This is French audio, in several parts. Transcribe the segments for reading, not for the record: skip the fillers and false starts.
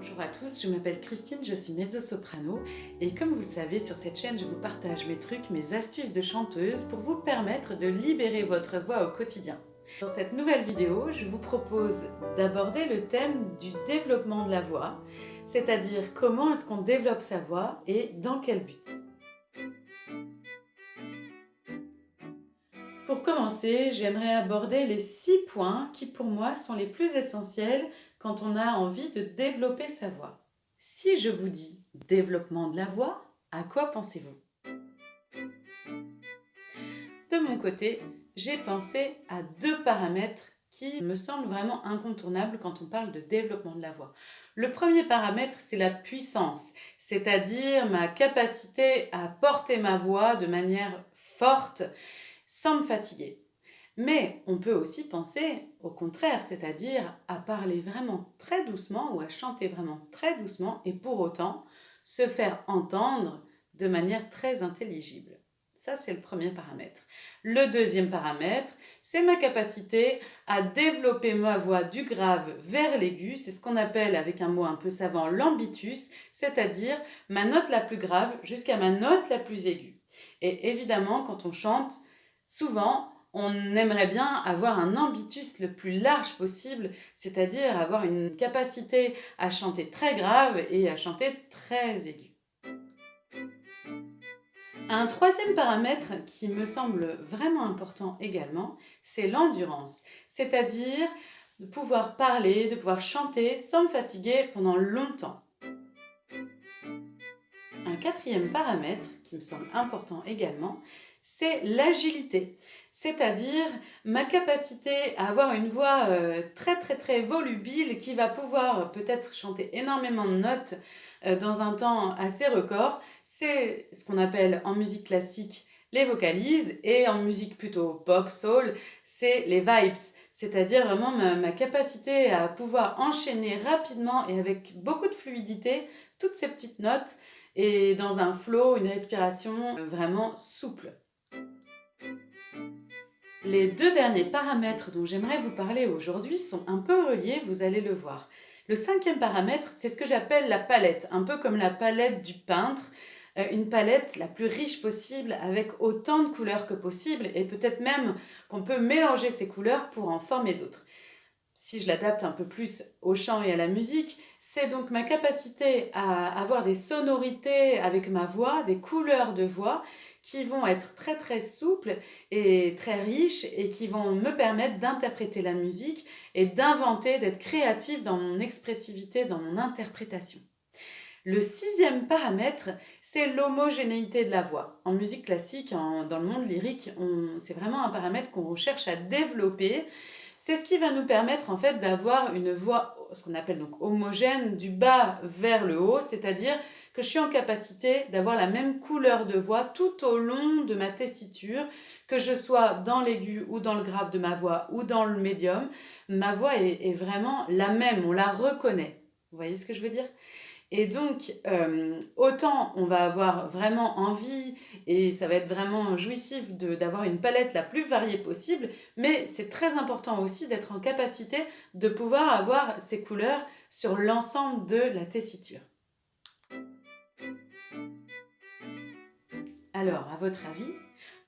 Bonjour à tous, je m'appelle Christine, je suis mezzo-soprano et comme vous le savez, sur cette chaîne, je vous partage mes trucs, mes astuces de chanteuse pour vous permettre de libérer votre voix au quotidien. Dans cette nouvelle vidéo, je vous propose d'aborder le thème du développement de la voix, c'est-à-dire comment est-ce qu'on développe sa voix et dans quel but. Pour commencer, j'aimerais aborder les 6 points qui pour moi sont les plus essentiels quand on a envie de développer sa voix. Si je vous dis développement de la voix, à quoi pensez-vous? De mon côté, j'ai pensé à 2 paramètres qui me semblent vraiment incontournables quand on parle de développement de la voix. Le premier paramètre, c'est la puissance, c'est-à-dire ma capacité à porter ma voix de manière forte sans me fatiguer. Mais on peut aussi penser au contraire, c'est-à-dire à parler vraiment très doucement ou à chanter vraiment très doucement et pour autant se faire entendre de manière très intelligible. Ça, c'est le premier paramètre. Le deuxième paramètre, c'est ma capacité à développer ma voix du grave vers l'aigu. C'est ce qu'on appelle, avec un mot un peu savant, l'ambitus, c'est-à-dire ma note la plus grave jusqu'à ma note la plus aiguë. Et évidemment, quand on chante, souvent, on aimerait bien avoir un ambitus le plus large possible, c'est-à-dire avoir une capacité à chanter très grave et à chanter très aigu. Un troisième paramètre qui me semble vraiment important également, c'est l'endurance, c'est-à-dire de pouvoir parler, de pouvoir chanter sans me fatiguer pendant longtemps. Un quatrième paramètre qui me semble important également, c'est l'agilité, c'est-à-dire ma capacité à avoir une voix très volubile qui va pouvoir peut-être chanter énormément de notes dans un temps assez record. C'est ce qu'on appelle en musique classique les vocalises et en musique plutôt pop, soul, c'est les vibes, c'est-à-dire vraiment ma capacité à pouvoir enchaîner rapidement et avec beaucoup de fluidité toutes ces petites notes et dans un flow, une respiration vraiment souple. Les 2 derniers paramètres dont j'aimerais vous parler aujourd'hui sont un peu reliés, vous allez le voir. Le 5e paramètre, c'est ce que j'appelle la palette, un peu comme la palette du peintre, une palette la plus riche possible avec autant de couleurs que possible et peut-être même qu'on peut mélanger ces couleurs pour en former d'autres. Si je l'adapte un peu plus au chant et à la musique, c'est donc ma capacité à avoir des sonorités avec ma voix, des couleurs de voix qui vont être très souples et très riches et qui vont me permettre d'interpréter la musique et d'inventer, d'être créative dans mon expressivité, dans mon interprétation. Le 6e paramètre, c'est l'homogénéité de la voix. En musique classique, dans le monde lyrique, c'est vraiment un paramètre qu'on recherche à développer. C'est ce qui va nous permettre en fait d'avoir une voix, ce qu'on appelle donc homogène, du bas vers le haut, c'est-à-dire que je suis en capacité d'avoir la même couleur de voix tout au long de ma tessiture, que je sois dans l'aigu ou dans le grave de ma voix ou dans le médium, ma voix est vraiment la même, on la reconnaît. Vous voyez ce que je veux dire? Et donc, autant on va avoir vraiment envie et ça va être vraiment jouissif d'avoir une palette la plus variée possible, mais c'est très important aussi d'être en capacité de pouvoir avoir ces couleurs sur l'ensemble de la tessiture. Alors, à votre avis,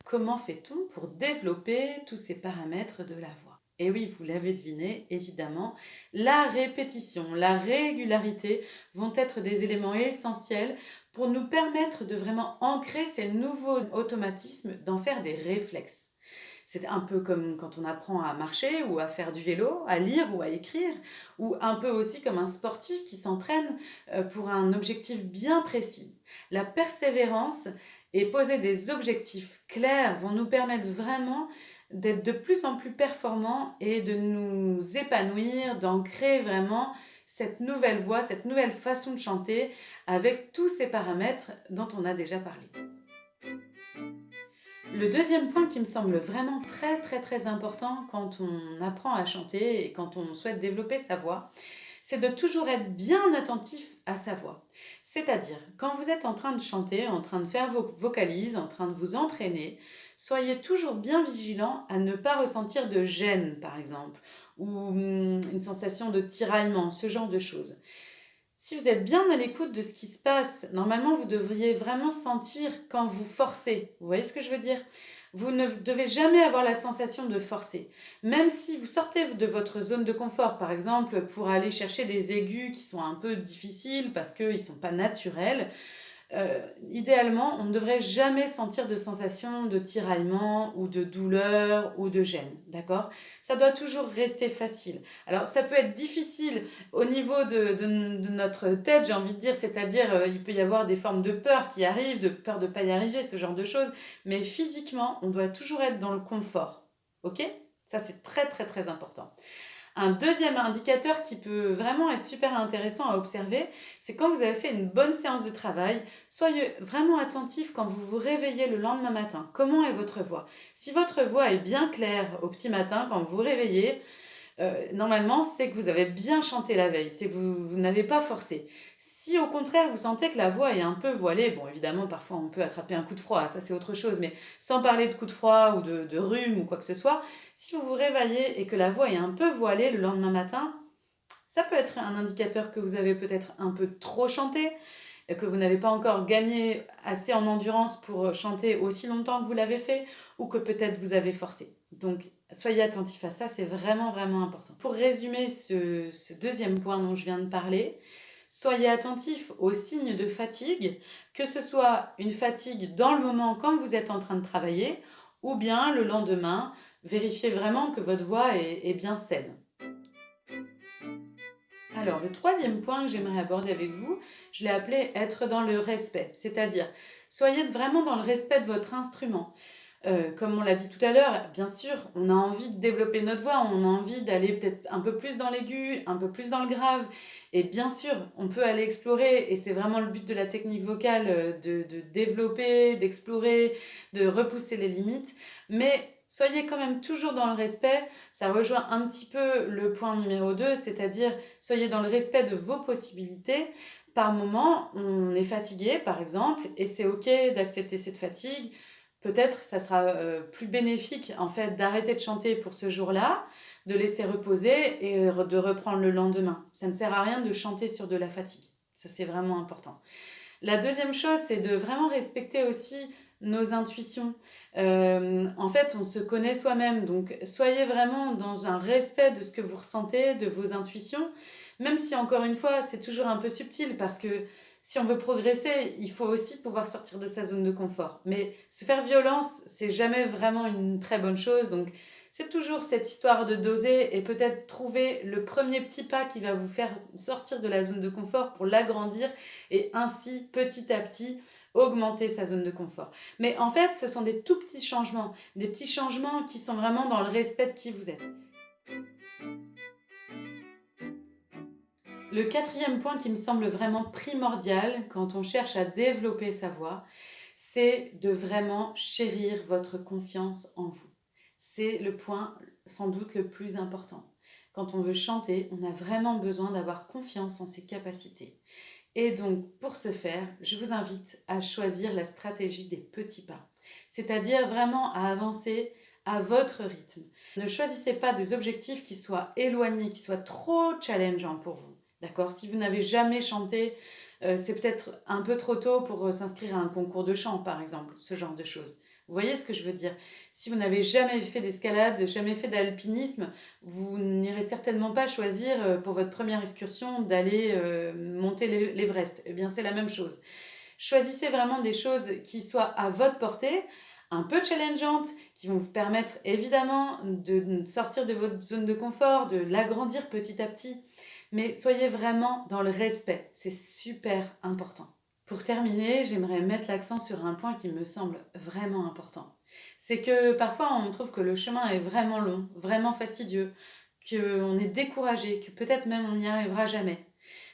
comment fait-on pour développer tous ces paramètres de la voix? Et oui, vous l'avez deviné, évidemment, la répétition, la régularité vont être des éléments essentiels pour nous permettre de vraiment ancrer ces nouveaux automatismes, d'en faire des réflexes. C'est un peu comme quand on apprend à marcher ou à faire du vélo, à lire ou à écrire, ou un peu aussi comme un sportif qui s'entraîne pour un objectif bien précis. La persévérance et poser des objectifs clairs vont nous permettre vraiment d'être de plus en plus performants et de nous épanouir, d'ancrer vraiment cette nouvelle voix, cette nouvelle façon de chanter avec tous ces paramètres dont on a déjà parlé. Le deuxième point qui me semble vraiment très important quand on apprend à chanter et quand on souhaite développer sa voix, c'est de toujours être bien attentif à sa voix. C'est-à-dire, quand vous êtes en train de chanter, en train de faire vos vocalises, en train de vous entraîner, soyez toujours bien vigilant à ne pas ressentir de gêne, par exemple, ou une sensation de tiraillement, ce genre de choses. Si vous êtes bien à l'écoute de ce qui se passe, normalement, vous devriez vraiment sentir quand vous forcez. Vous voyez ce que je veux dire? Vous ne devez jamais avoir la sensation de forcer. Même si vous sortez de votre zone de confort, par exemple, pour aller chercher des aigus qui sont un peu difficiles parce qu'ils ne sont pas naturels, idéalement, on ne devrait jamais sentir de sensation de tiraillement ou de douleur ou de gêne, d'accord? Ça doit toujours rester facile. Alors, ça peut être difficile au niveau de notre tête, j'ai envie de dire, c'est-à-dire, il peut y avoir des formes de peur qui arrivent, de peur de ne pas y arriver, ce genre de choses, mais physiquement, on doit toujours être dans le confort, ok? Ça, c'est très, très, très important. Un deuxième indicateur qui peut vraiment être super intéressant à observer, c'est quand vous avez fait une bonne séance de travail, soyez vraiment attentif quand vous vous réveillez le lendemain matin. Comment est votre voix? Si votre voix est bien claire au petit matin, quand vous vous réveillez, normalement, c'est que vous avez bien chanté la veille, c'est que vous n'avez pas forcé. Si au contraire, vous sentez que la voix est un peu voilée, bon, évidemment, parfois on peut attraper un coup de froid, ça c'est autre chose, mais sans parler de coup de froid ou de rhume ou quoi que ce soit, si vous vous réveillez et que la voix est un peu voilée le lendemain matin, ça peut être un indicateur que vous avez peut-être un peu trop chanté, que vous n'avez pas encore gagné assez en endurance pour chanter aussi longtemps que vous l'avez fait, ou que peut-être vous avez forcé. Donc, soyez attentifs à ça, c'est vraiment, vraiment important. Pour résumer ce deuxième point dont je viens de parler, soyez attentifs aux signes de fatigue, que ce soit une fatigue dans le moment quand vous êtes en train de travailler, ou bien le lendemain, vérifiez vraiment que votre voix est bien saine. Alors, le troisième point que j'aimerais aborder avec vous, je l'ai appelé être dans le respect. C'est-à-dire, soyez vraiment dans le respect de votre instrument. Comme on l'a dit tout à l'heure, bien sûr, on a envie de développer notre voix, on a envie d'aller peut-être un peu plus dans l'aigu, un peu plus dans le grave. Et bien sûr, on peut aller explorer, et c'est vraiment le but de la technique vocale, de développer, d'explorer, de repousser les limites. Mais soyez quand même toujours dans le respect. Ça rejoint un petit peu le point numéro 2, c'est-à-dire soyez dans le respect de vos possibilités. Par moment, on est fatigué, par exemple, et c'est OK d'accepter cette fatigue. Peut-être ça sera plus bénéfique en fait d'arrêter de chanter pour ce jour-là, de laisser reposer et de reprendre le lendemain. Ça ne sert à rien de chanter sur de la fatigue. Ça, c'est vraiment important. La deuxième chose, c'est de vraiment respecter aussi nos intuitions. En fait, on se connaît soi-même, donc soyez vraiment dans un respect de ce que vous ressentez, de vos intuitions, même si encore une fois, c'est toujours un peu subtil parce que si on veut progresser, il faut aussi pouvoir sortir de sa zone de confort. Mais se faire violence, c'est jamais vraiment une très bonne chose, donc c'est toujours cette histoire de doser et peut-être trouver le premier petit pas qui va vous faire sortir de la zone de confort pour l'agrandir et ainsi, petit à petit, augmenter sa zone de confort. Mais en fait, ce sont des tout petits changements, des petits changements qui sont vraiment dans le respect de qui vous êtes. Le quatrième point qui me semble vraiment primordial quand on cherche à développer sa voix, c'est de vraiment chérir votre confiance en vous. C'est le point sans doute le plus important. Quand on veut chanter, on a vraiment besoin d'avoir confiance en ses capacités. Et donc, pour ce faire, je vous invite à choisir la stratégie des petits pas, c'est-à-dire vraiment à avancer à votre rythme. Ne choisissez pas des objectifs qui soient éloignés, qui soient trop challengeants pour vous. D'accord? Si vous n'avez jamais chanté, c'est peut-être un peu trop tôt pour s'inscrire à un concours de chant, par exemple, ce genre de choses. Vous voyez ce que je veux dire? Si vous n'avez jamais fait d'escalade, jamais fait d'alpinisme, vous n'irez certainement pas choisir pour votre première excursion d'aller monter l'Everest. Eh bien, c'est la même chose. Choisissez vraiment des choses qui soient à votre portée, un peu challengeantes, qui vont vous permettre évidemment de sortir de votre zone de confort, de l'agrandir petit à petit. Mais soyez vraiment dans le respect, c'est super important. Pour terminer, j'aimerais mettre l'accent sur un point qui me semble vraiment important. C'est que parfois on trouve que le chemin est vraiment long, vraiment fastidieux, qu'on est découragé, que peut-être même on n'y arrivera jamais.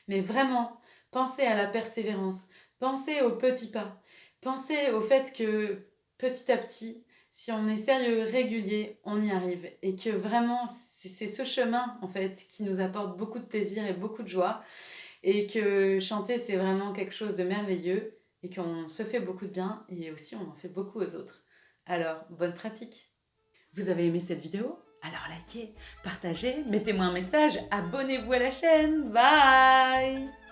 Mais vraiment, pensez à la persévérance, pensez aux petits pas, pensez au fait que petit à petit, si on est sérieux, régulier, on y arrive. Et que vraiment, c'est ce chemin, en fait, qui nous apporte beaucoup de plaisir et beaucoup de joie. Et que chanter, c'est vraiment quelque chose de merveilleux. Et qu'on se fait beaucoup de bien. Et aussi, on en fait beaucoup aux autres. Alors, bonne pratique. Vous avez aimé cette vidéo? Alors likez, partagez, mettez-moi un message, abonnez-vous à la chaîne. Bye!